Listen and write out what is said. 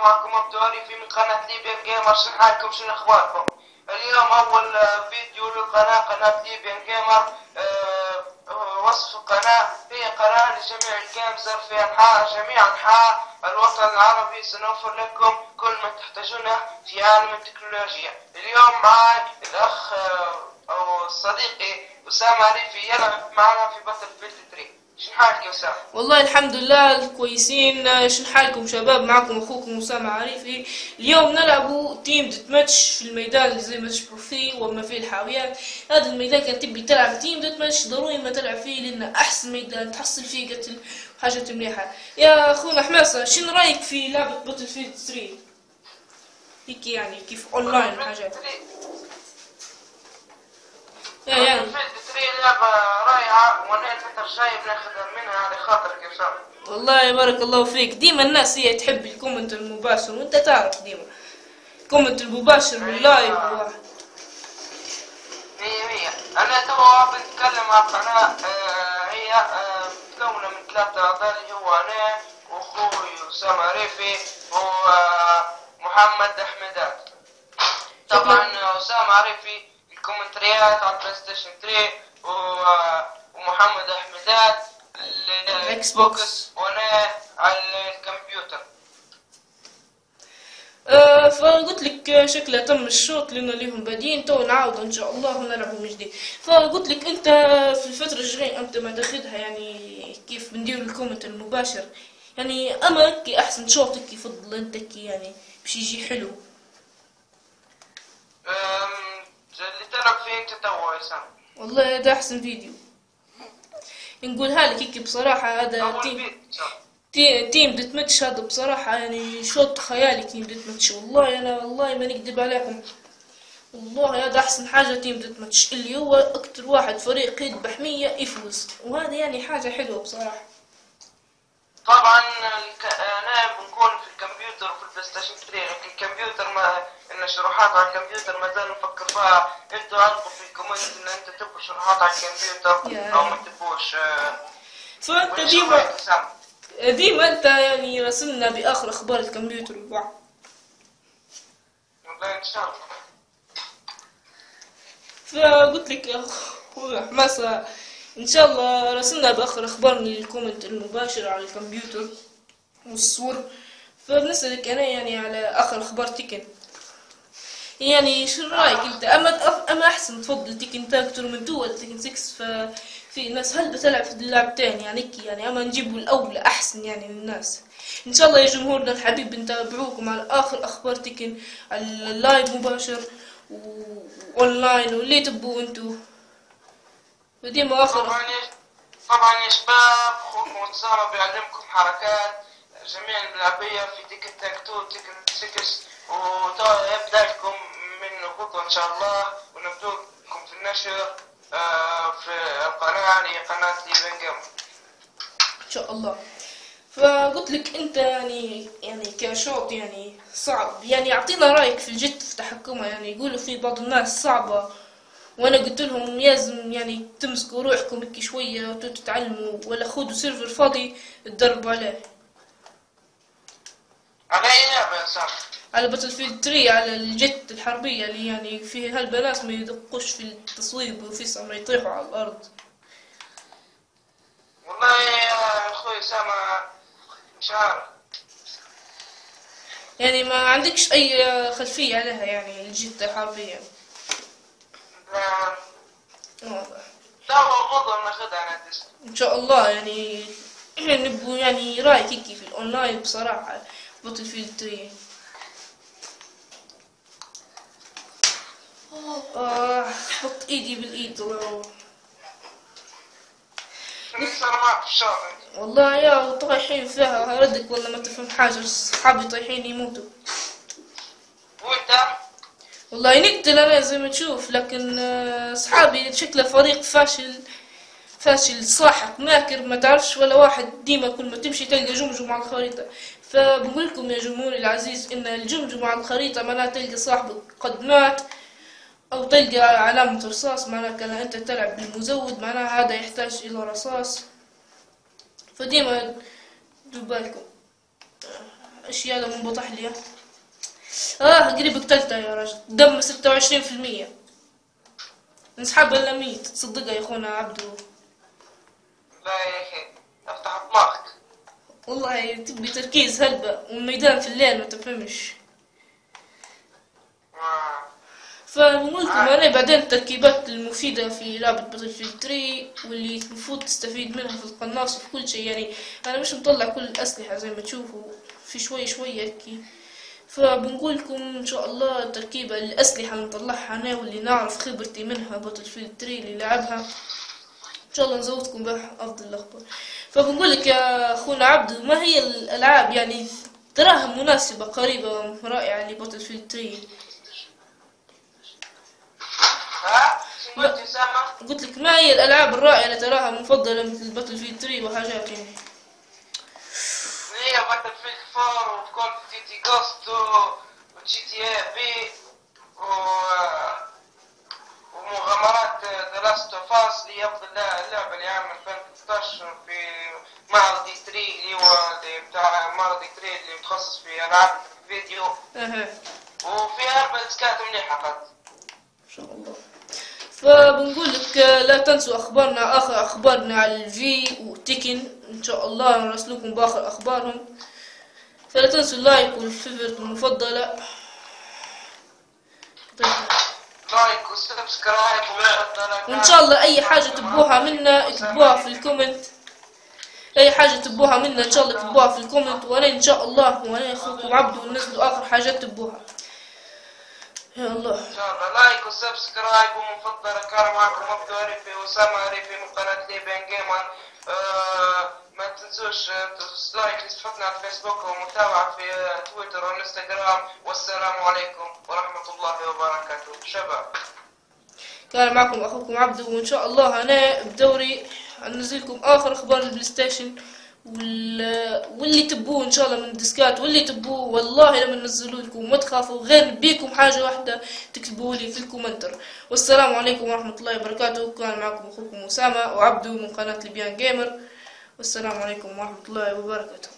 معكم عبد الوهاب من قناة ليبيان جيمر. شنو حالكم؟ شنو اخباركم؟ اليوم اول فيديو للقناة، قناة ليبيان جيمر. وصف القناة: هي قناة لجميع الجيمزر في جميع انحاء الوطن العربي. سنوفر لكم كل ما تحتاجونه في عالم التكنولوجيا. اليوم معي الاخ او صديقي اسامة عريفي يلعب معنا في باتل فيلد 3. شنو حالك يا اسامة؟ والله الحمد لله كويسين. شن حالكم شباب؟ معكم اخوكم اسامة عريفي. اليوم نلعبوا تيم ديت ماتش في الميدان اللي زي ما تشوفوا فيه وما فيه الحاويات. هذا الميدان كان تبي تلعب تيم ديت ماتش ضروري ما تلعب فيه لانه احسن ميدان تحصل فيه قتل وحاجات مليحة. يا اخونا حماسة، شن رايك في لعبة باتل فيلد 3 هيك يعني كيف اونلاين وحاجات؟ يعني باتل فيلد 3 لعبة رائعة، وانا الفترة الجاية بناخذ منها على خاطرك يا اسامة. والله بارك الله فيك. ديما الناس هي تحب الكومنت المباشر وانت تعرف ديما الكومنت المباشر واللايف ايوه، مية. انا توا بنتكلم عن قناة هي متكونة من 3 اعضاء، اللي هو انا واخوي اسامة عريفي ومحمد احمدات. طبعا اسامة عريفي الكومنتريات على البلاي ستيشن 3 ومحمد احمدات الاكس الاكس بوكس. بوكس، وانا على الكمبيوتر. فقلت لك شكلها تم الشوط لنا ليهم بادين تو نعاود ان شاء الله ونلعبوا من جديد. فقلت لك انت في الفترة الجاية انت ما تاخذها يعني كيف بندير الكومنت المباشر، يعني اما كي احسن شوطك يفضل انت كي يعني باش يجي حلو. اللي تلعب فيه انت توا يا سام. والله هذا احسن فيديو نقولها لك هيك بصراحة. هذا اول فيديو تيم ديت ماتش هذا بصراحة يعني شوط خيالي. تيم ديت ماتش والله أنا والله ما نكذب عليكم، والله هذا أحسن حاجة. تيم ديت ماتش اللي هو أكتر واحد فريق يذبح 100 يفوز، وهذا يعني حاجة حلوة بصراحة. طبعا انا بنكون في الكمبيوتر وفي البلاي ستيشن 3، لكن الكمبيوتر ما ان شروحات على الكمبيوتر ما زال نفكر فيها. انتوا عرفوا في الكومنت ان انت تبوا شروحات على الكمبيوتر او ما تبوش. فأنت ولا شو رايك يا سام؟ ديما أنت يعني راسلنا بآخر أخبار الكمبيوتر البعض. والله ان شاء الله. فقلت لك يا أخوي حماسة إن شاء الله راسلنا بآخر أخبار من الكومنت المباشر على الكمبيوتر والصور. فبنسألك أنا يعني على آخر أخبار تيكن، يعني شو رأيك أنت؟ أما أحسن تفضل تيكن تاك من 2 ولا تيكن 6؟ ففي ناس هل بتلعب في اللعبتين يعني يعني أما نجيبوا الأولى أحسن يعني للناس. إن شاء الله يا جمهورنا الحبيب نتابعوكم على آخر أخبار تيكن على اللايف مباشر وأونلاين واللي تبوا أنتوا وديما آخر طبعا يا شباب، اخوكم اسامة بيعلمكم حركات جميع الملاعبية في تيكن تاك 2 تيكن 6، وتوا يبدا لكم من اخوكم ان شاء الله، ونبدوكم في النشر في القناة اللي هي قناة ليبيان جيمر إن شاء الله. فقلت لك انت يعني كشوط يعني صعب، يعني اعطينا رايك في الجت في تحكمها. يعني يقولوا في بعض الناس صعبة، وانا قلت لهم لازم يعني تمسكوا روحكم هيك شوية وتتعلموا، ولا خذوا سيرفر فاضي تدربوا عليه. على اي لعبة يا سام؟ على باتل فيلد 3 على الجت الحربية اللي يعني فيها هالبنات ما يدقوش في التصويب وفي ما يطيحوا على الارض. والله يا اخوي اسامة مش عارف، يعني ما عندكش اي خلفية عليها يعني الجت الحربية؟ واضح. توا غضب ناخدها انا تست. ان شاء الله يعني نبغوا يعني رايك هيك في الاونلاين بصراحة باتل فيلد 3. حط ايدي بالايد شنو صار معك في الشارع؟ والله يا طايحين فيها هردك والله ما تفهم حاجة. صحابي طايحين يموتوا. وانت؟ والله نقتل انا زي ما تشوف، لكن صحابي شكله فريق فاشل ساحق ماكر ما تعرفش ولا واحد. ديما كل ما تمشي تلقى جمجم على الخريطة. فبقول لكم يا جمهوري العزيز ان الجمجم على الخريطة معناها تلقى صاحبك قد مات، او تلقى علامة رصاص معناها كان انت تلعب بالمزود معناها هذا يحتاج الى رصاص. فديما دوا بالكم. ايش هذا منبطح لي؟ قريب قتلته يا رجل، دم 26%. نسحب الا 100. تصدقها يا اخونا عبدو؟ لا يا اخي افتح دماغك. والله تبي تركيز هلبة، والميدان في الليل ما تفهمش. فنقول لكم انا بعدين التركيبات المفيدة في لعبة باتلفيلد 3 واللي المفروض تستفيد منها في القناص وفي كل شيء. يعني انا مش مطلع كل الاسلحة زي ما تشوفوا، في شوي شوي هيك. فبنقول لكم ان شاء الله التركيبة الاسلحة اللي نطلعها انا واللي نعرف خبرتي منها باتلفيلد 3 اللي لعبها، ان شاء الله نزودكم بافضل الاخبار. فبنقول لك يا اخونا عبدو، ما هي الالعاب يعني تراها مناسبة قريبة رائعة لباتلفيلد 3؟ قلت يا سامة؟ قلت لك ما هي الالعاب الرائعة اللي تراها مفضلة مثل باتلفيلد 3 وحاجات يعني؟ هي باتلفيلد 4 وكول اوف ديوتي جوست وجي تي اي في ومغامرات ذا لاست اوف اس اللي افضل اللعبة لعام 2013 في معرض E3 اللي هو بتاع معرض E3 اللي متخصص في العاب الفيديو. وفي 4 ديسكات مليحة قد ان شاء الله. فبنقول لك لا تنسوا اخبارنا، اخر اخبارنا على الفي وتيكن، ان شاء الله نرسلكم باخر اخبارهم. فلا تنسوا اللايك والفيفورت المفضلة. لايك وسبسكرايب وان شاء الله اي حاجة تبوها منا اكتبوها في الكومنت. اي حاجة تبوها منا ان شاء الله تكتبوها في الكومنت، وانا ان شاء الله وانا اخوكم عبدو ننزلوا اخر حاجات تبوها. يا الله ان شاء الله لايك وسبسكرايب ومفضلة. كان معكم عبدو عريفي واسامة عريفي من قناة ليبيان جيمر. ما تنسوش لايك لصفحتنا على الفيسبوك ومتابعة في تويتر والانستغرام. والسلام عليكم ورحمة الله وبركاته شباب. كان معكم اخوكم عبدو، وان شاء الله انا بدوري انزلكم اخر اخبار البلاي ستيشن واللي تبوه ان شاء الله من الديسكات، واللي تبوه والله لما ننزلوا لكم ما تخافوا، غير بيكم حاجه واحده تكتبوا لي في الكومنتر. والسلام عليكم ورحمه الله وبركاته. كان معكم اخوكم اسامه وعبدو من قناه ليبيان جيمر، والسلام عليكم ورحمه الله وبركاته.